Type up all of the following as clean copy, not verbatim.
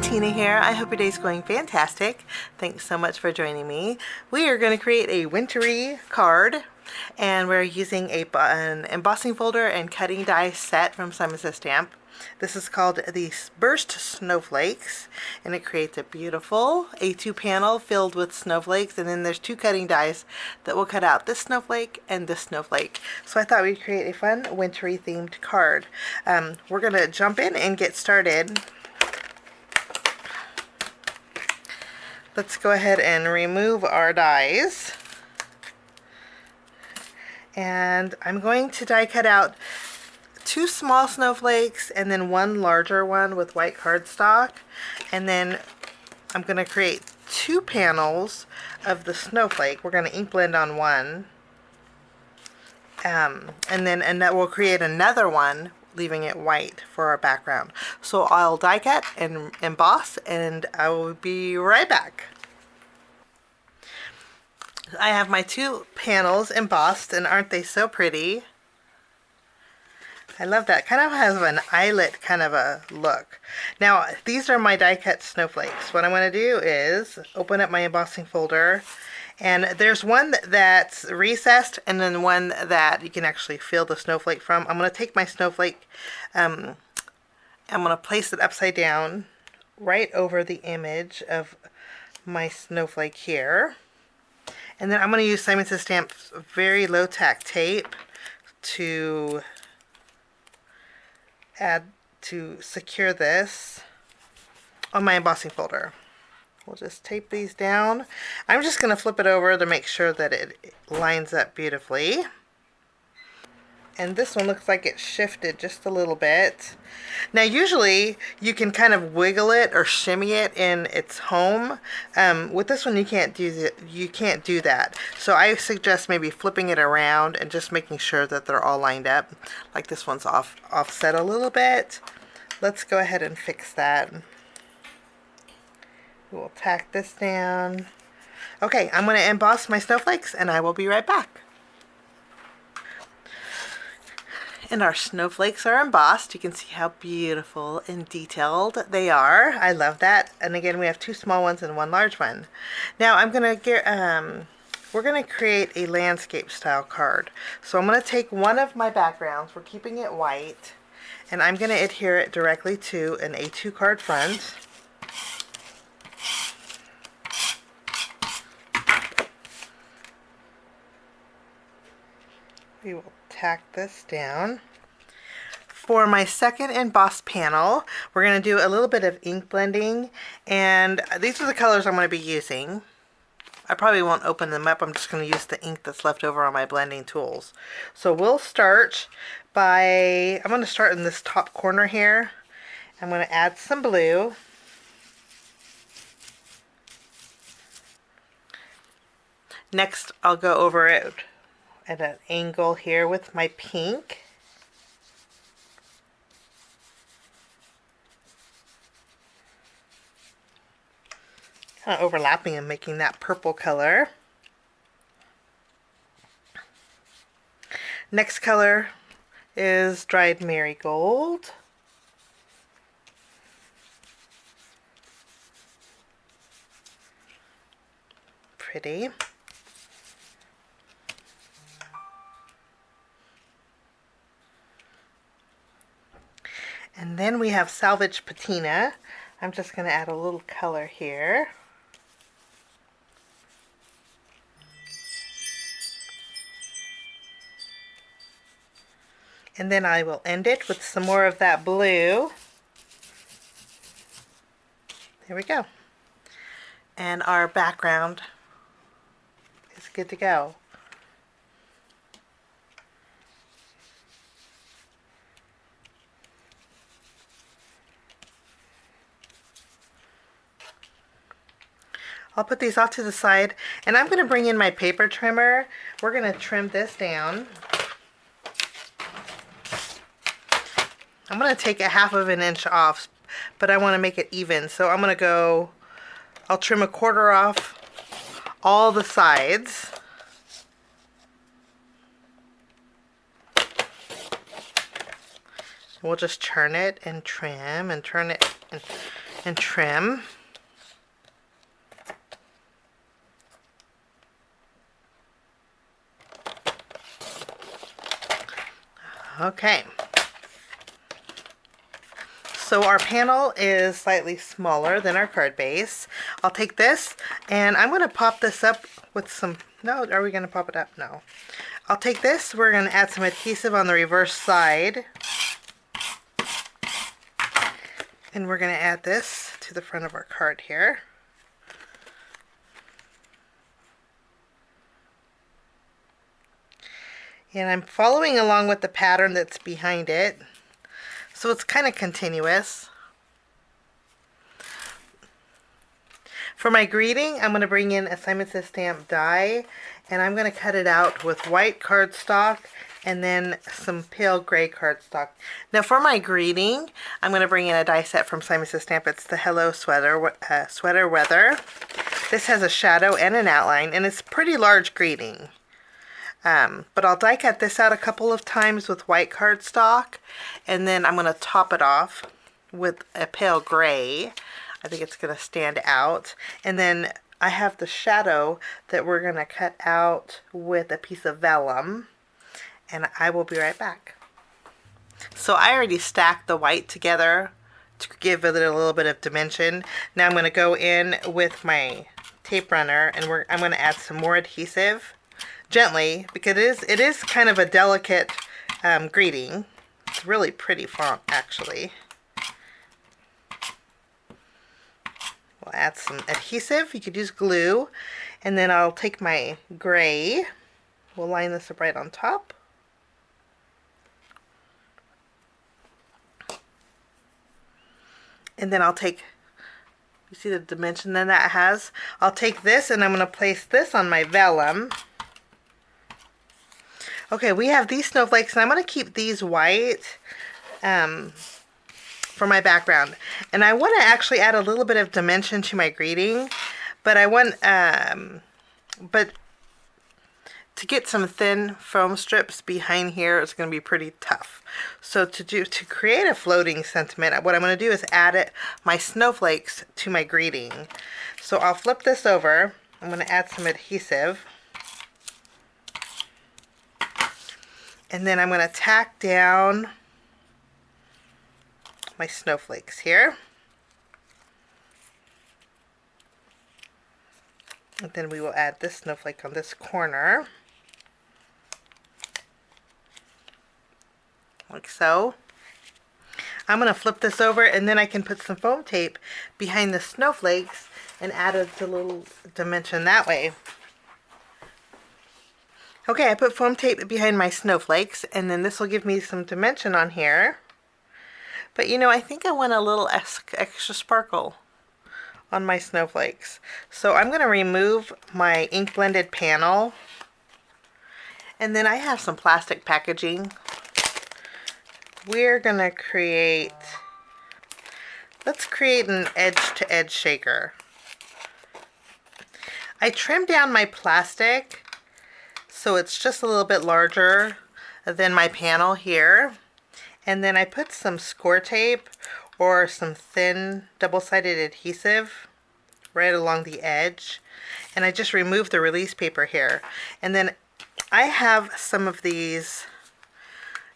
Patina here. I hope your day's going fantastic. Thanks so much for joining me. We are going to create a wintry card, and we're using an embossing folder and cutting die set from Simon Says Stamp. This is called the Burst Snowflakes, and it creates a beautiful A2 panel filled with snowflakes, and then there's two cutting dies that will cut out this snowflake and this snowflake. So I thought we'd create a fun wintry themed card. We're going to jump in and get started. Let's go ahead and remove our dies. And I'm going to die cut out two small snowflakes and then one larger one with white cardstock. And then I'm going to create two panels of the snowflake. We're going to ink blend on one. And we'll create another one, leaving it white for our background. So I'll die cut and emboss, and I will be right back. I have my two panels embossed, and aren't they so pretty? I love that. Kind of has an eyelet kind of a look. Now, these are my die cut snowflakes. What I'm going to do is open up my embossing folder, and there's one that's recessed and then one that you can actually feel the snowflake from. I'm going to take my snowflake, I'm going to place it upside down right over the image of my snowflake here. And then I'm going to use Simon Says Stamp's very low tack tape to secure this on my embossing folder. We'll just tape these down. I'm just going to flip it over to make sure that it lines up beautifully. And this one looks like it shifted just a little bit. Now usually you can kind of wiggle it or shimmy it in its home. With this one you can't do that. So I suggest maybe flipping it around and just making sure that they're all lined up. Like this one's offset a little bit. Let's go ahead and fix that. We'll tack this down. Okay, I'm going to emboss my snowflakes and I will be right back. And our snowflakes are embossed. You can see how beautiful and detailed they are. I love that. And again, we have two small ones and one large one. Now I'm gonna we're gonna create a landscape style card. So I'm gonna take one of my backgrounds. We're keeping it white, and I'm gonna adhere it directly to an A2 card front. We will tack this down. For my second embossed panel, we're going to do a little bit of ink blending, and these are the colors I'm going to be using. I probably won't open them up. I'm just going to use the ink that's left over on my blending tools. So we'll start by, I'm going to start in this top corner here. I'm going to add some blue. Next, I'll go over it at an angle here with my pink. Kind of overlapping and making that purple color. Next color is dried marigold. Pretty. And then we have Salvaged Patina. I'm just going to add a little color here. And then I will end it with some more of that blue. There we go. And our background is good to go. I'll put these off to the side, and I'm going to bring in my paper trimmer. We're going to trim this down. I'm going to take a half of an inch off, but I want to make it even. So I'm going to go, I'll trim a quarter off all the sides. We'll just turn it and trim and turn it and trim. Okay. So our panel is slightly smaller than our card base. I'll take this and I'm going to pop this up with some, no, are we going to pop it up? No. I'll take this, we're going to add some adhesive on the reverse side. And we're going to add this to the front of our card here. And I'm following along with the pattern that's behind it. So it's kind of continuous. For my greeting, I'm going to bring in a Simon Says stamp die, and I'm going to cut it out with white cardstock and then some pale gray cardstock. Now for my greeting, I'm going to bring in a die set from Simon Says stamp. It's the Hello Sweater Weather. This has a shadow and an outline, and it's pretty large greeting. But I'll die cut this out a couple of times with white cardstock, and then I'm going to top it off with a pale gray. I think it's going to stand out. And then I have the shadow that we're going to cut out with a piece of vellum, and I will be right back. So I already stacked the white together to give it a little bit of dimension. Now I'm going to go in with my tape runner, and I'm going to add some more adhesive. Gently, because it is kind of a delicate greeting. It's really pretty font, actually. We'll add some adhesive. You could use glue. And then I'll take my gray. We'll line this up right on top. And then I'll take, you see the dimension that has? I'll take this and I'm going to place this on my vellum. Okay, we have these snowflakes, and I'm going to keep these white for my background. And I want to actually add a little bit of dimension to my greeting, but I want, but to get some thin foam strips behind here, it's going to be pretty tough. So to create a floating sentiment, what I'm going to do is add my snowflakes to my greeting. So I'll flip this over. I'm going to add some adhesive. And then I'm going to tack down my snowflakes here. And then we will add this snowflake on this corner. Like so. I'm going to flip this over, and then I can put some foam tape behind the snowflakes and add a little dimension that way. Okay, I put foam tape behind my snowflakes, and then this will give me some dimension on here. But you know, I think I want a little extra sparkle on my snowflakes. So I'm going to remove my ink blended panel, and then I have some plastic packaging. We're going to create, let's create an edge-to-edge shaker. I trimmed down my plastic so it's just a little bit larger than my panel here. And then I put some score tape or some thin double-sided adhesive right along the edge. And I just removed the release paper here. And then I have some of these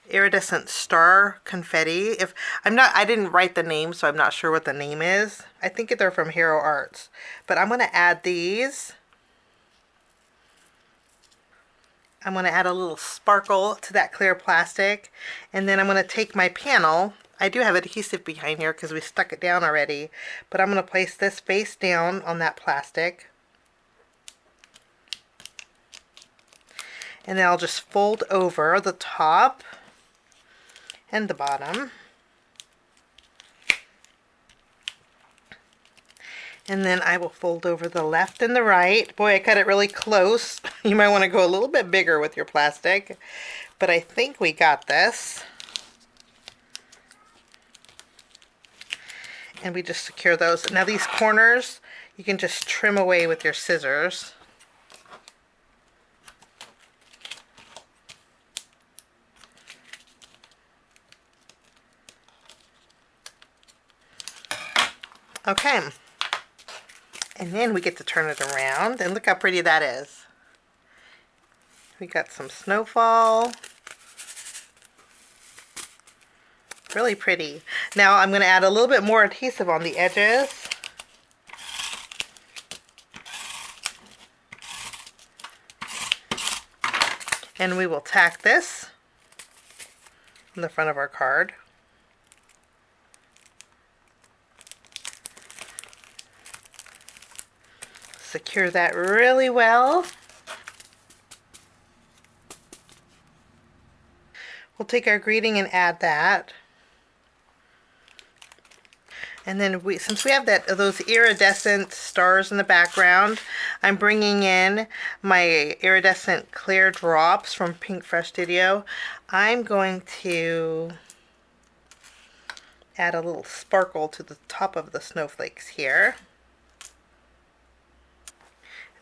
iridescent star confetti. I didn't write the name, so I'm not sure what the name is. I think they're from Hero Arts. But I'm going to add these. I'm going to add a little sparkle to that clear plastic, and then I'm going to take my panel. I do have adhesive behind here because we stuck it down already, but I'm going to place this face down on that plastic, and then I'll just fold over the top and the bottom. And then I will fold over the left and the right. Boy, I cut it really close. You might want to go a little bit bigger with your plastic, but I think we got this. And we just secure those. Now these corners, you can just trim away with your scissors. Okay. And then we get to turn it around, and look how pretty that is. We got some snowfall. Really pretty. Now I'm going to add a little bit more adhesive on the edges. And we will tack this on the front of our card. Secure that really well. We'll take our greeting and add that. And then since we have those iridescent stars in the background, I'm bringing in my iridescent clear drops from PinkFresh Studio. I'm going to add a little sparkle to the top of the snowflakes here.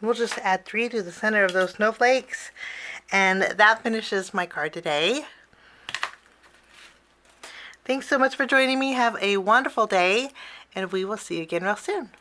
We'll just add 3 to the center of those snowflakes, and that finishes my card today. Thanks so much for joining me. Have a wonderful day, and we will see you again real soon.